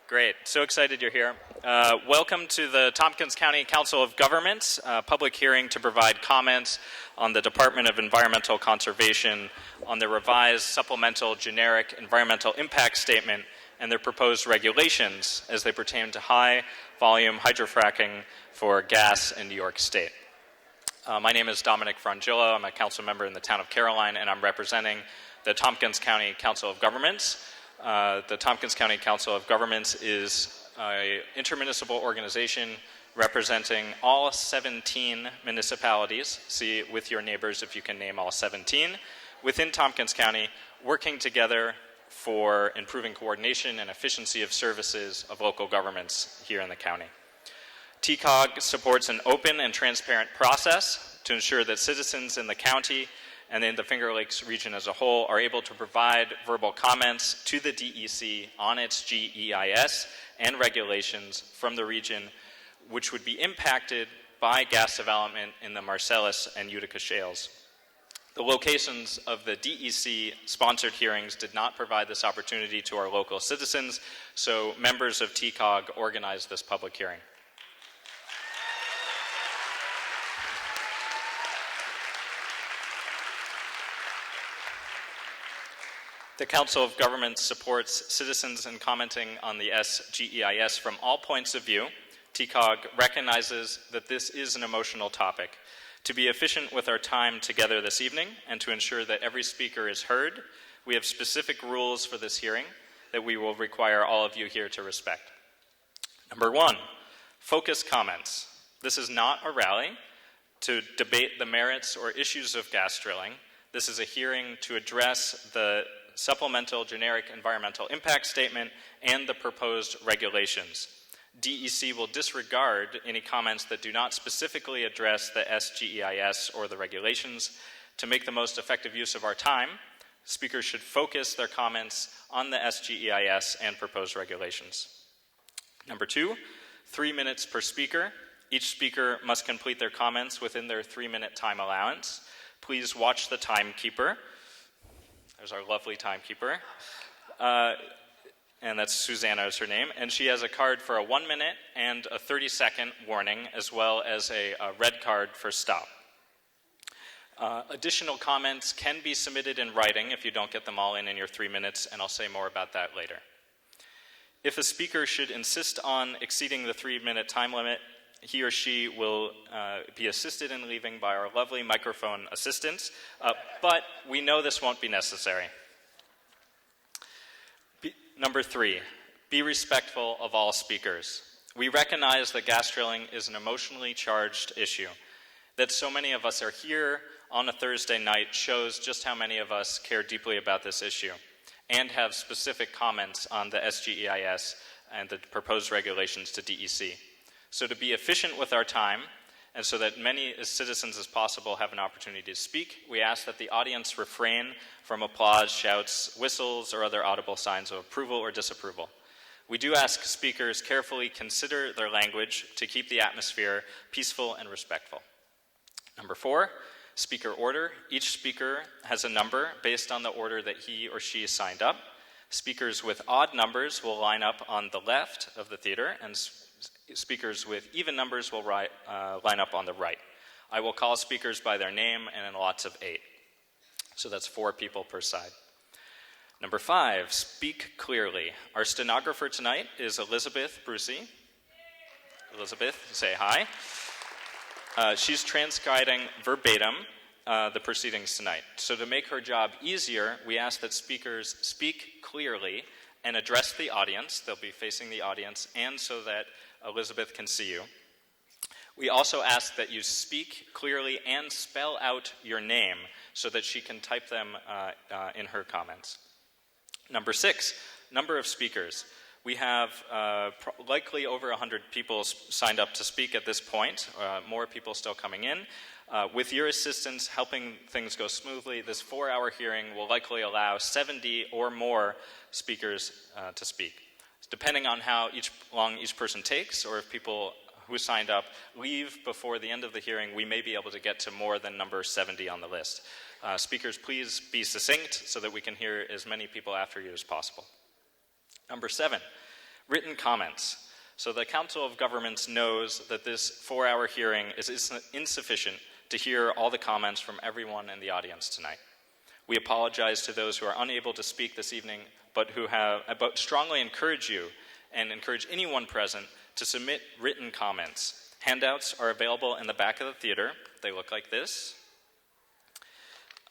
Great. So excited you're here. Welcome to the Tompkins County Council of Governments public hearing to provide comments on the Department of Environmental Conservation on the revised supplemental generic environmental impact statement and their proposed regulations as they pertain to high-volume hydrofracking for gas in New York State. My name is Dominic Frongillo. I'm a council member in the town of Caroline, and I'm representing the Tompkins County Council of Governments. The Tompkins County Council of Governments is an intermunicipal organization representing all 17 municipalities. See with your neighbors if you can name all 17 within Tompkins County, working together for improving coordination and efficiency of services of local governments here in the county. TCCOG supports an open and transparent process to ensure that citizens in the county and in the Finger Lakes region as a whole are able to provide verbal comments to the DEC on its SGEIS and regulations from the region, which would be impacted by gas development in the Marcellus and Utica shales. The locations of the DEC-sponsored hearings did not provide this opportunity to our local citizens, so members of TCCOG organized this public hearing. The Council of Governments supports citizens in commenting on the SGEIS from all points of view. TCCOG recognizes that this is an emotional topic. To be efficient with our time together this evening and to ensure that every speaker is heard, we have specific rules for this hearing that we will require all of you here to respect. Number one, focus comments. This is not a rally to debate the merits or issues of gas drilling. This is a hearing to address the supplemental generic environmental impact statement and the proposed regulations. DEC will disregard any comments that do not specifically address the SGEIS or the regulations. To make the most effective use of our time, speakers should focus their comments on the SGEIS and proposed regulations. Number two, 3 minutes per speaker. Each speaker must complete their comments within their 3-minute time allowance. Please watch the timekeeper. There's our lovely timekeeper. And that's Susanna is her name. And she has a card for a 1-minute and a 30-second warning, as well as a red card for stop. Additional comments can be submitted in writing if you don't get them all in your 3 minutes, and I'll say more about that later. If a speaker should insist on exceeding the 3-minute time limit, he or she will be assisted in leaving by our lovely microphone assistants, but we know this won't be necessary. Number three, be respectful of all speakers. We recognize that gas drilling is an emotionally charged issue. That so many of us are here on a Thursday night shows just how many of us care deeply about this issue and have specific comments on the SGEIS and the proposed regulations to DEC. So to be efficient with our time, and so that many citizens as possible have an opportunity to speak, we ask that the audience refrain from applause, shouts, whistles, or other audible signs of approval or disapproval. We do ask speakers carefully consider their language to keep the atmosphere peaceful and respectful. Number four, speaker order. Each speaker has a number based on the order that he or she signed up. Speakers with odd numbers will line up on the left of the theater, and speakers with even numbers will line up on the right. I will call speakers by their name and in lots of 8. So that's 4 people per side. Number 5, speak clearly. Our stenographer tonight is Elizabeth Brucey. Elizabeth, say hi. She's transcribing verbatim the proceedings tonight. So to make her job easier, we ask that speakers speak clearly and address the audience. They'll be facing the audience, and so that Elizabeth can see you. We also ask that you speak clearly and spell out your name so that she can type them in her comments. Number 6, number of speakers. We have likely over 100 people signed up to speak at this point, more people still coming in. With your assistance helping things go smoothly, this 4-hour hearing will likely allow 70 or more speakers to speak. Depending on how long each person takes, or if people who signed up leave before the end of the hearing, we may be able to get to more than number 70 on the list. Speakers, please be succinct so that we can hear as many people after you as possible. Number 7, Written comments. So the Council of Governments knows that this 4-hour hearing is insufficient to hear all the comments from everyone in the audience tonight. We apologize to those who are unable to speak this evening, but strongly encourage you and encourage anyone present to submit written comments. Handouts are available in the back of the theater. They look like this.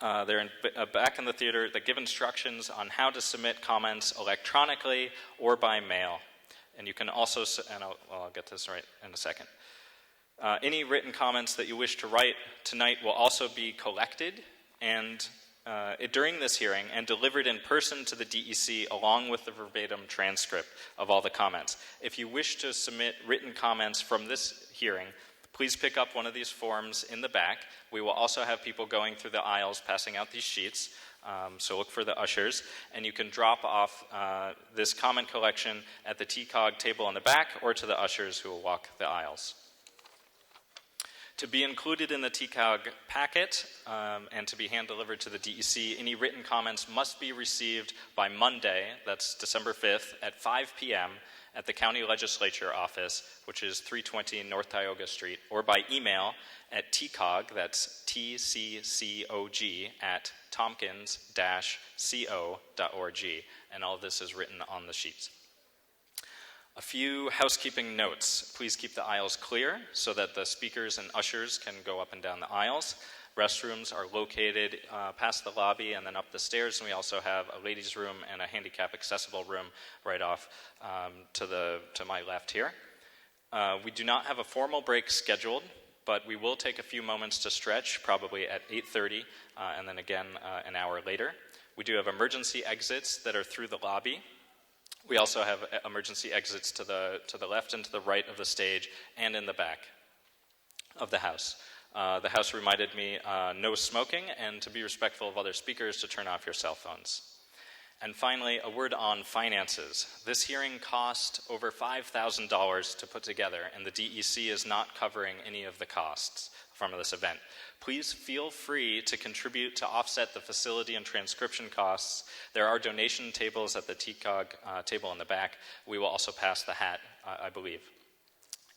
They're back in the theater that give instructions on how to submit comments electronically or by mail. And you can also, and I'll get this right in a second. Any written comments that you wish to write tonight will also be collected and during this hearing and delivered in person to the DEC along with the verbatim transcript of all the comments. If you wish to submit written comments from this hearing, please pick up one of these forms in the back. We will also have people going through the aisles passing out these sheets, so look for the ushers. And you can drop off this comment collection at the TCCOG table in the back or to the ushers who will walk the aisles. To be included in the TCCOG packet and to be hand-delivered to the DEC, any written comments must be received by Monday, that's December 5th, at 5 p.m. at the County Legislature Office, which is 320 North Tioga Street, or by email at TCCOG, that's TCCOG, at tompkins-co.org, and all of this is written on the sheets. A few housekeeping notes. Please keep the aisles clear so that the speakers and ushers can go up and down the aisles. Restrooms are located past the lobby and then up the stairs, and we also have a ladies' room and a handicap accessible room right off to my left here. We do not have a formal break scheduled, but we will take a few moments to stretch, probably at 8:30, and then again an hour later. We do have emergency exits that are through the lobby. We also have emergency exits to the left and to the right of the stage and in the back of the house. The House reminded me no smoking and to be respectful of other speakers to turn off your cell phones. And finally, a word on finances. This hearing cost over $5,000 to put together, and the DEC is not covering any of the costs from this event. Please feel free to contribute to offset the facility and transcription costs. There are donation tables at the TCCOG table in the back. We will also pass the hat, I believe.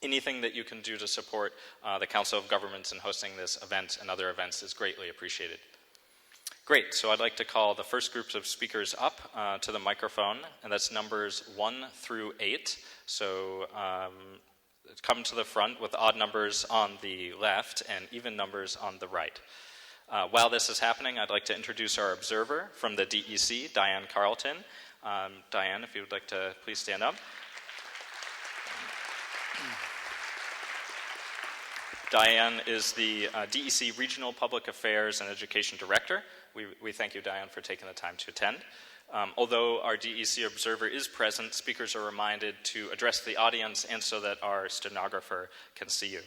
Anything that you can do to support the Council of Governments in hosting this event and other events is greatly appreciated. Great, so I'd like to call the first groups of speakers up to the microphone, and that's numbers 1 through 8. So come to the front with odd numbers on the left and even numbers on the right. While this is happening, I'd like to introduce our observer from the DEC, Diane Carlton. Diane, if you would like to please stand up. Diane is the DEC Regional Public Affairs and Education Director. We thank you, Diane, for taking the time to attend. Although our DEC observer is present, speakers are reminded to address the audience and so that our stenographer can see you.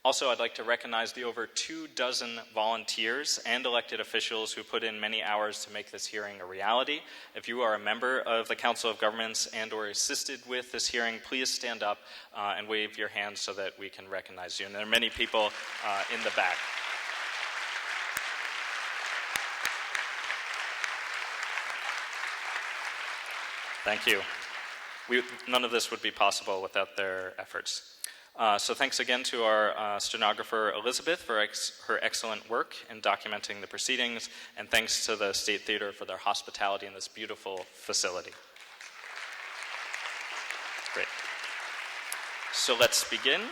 Also, I'd like to recognize the over 24 volunteers and elected officials who put in many hours to make this hearing a reality. If you are a member of the Council of Governments and or assisted with this hearing, please stand up and wave your hand so that we can recognize you. And there are many people in the back. Thank you. None of this would be possible without their efforts. So thanks again to our stenographer, Elizabeth, for her excellent work in documenting the proceedings, and thanks to the State Theater for their hospitality in this beautiful facility. Great. So let's begin.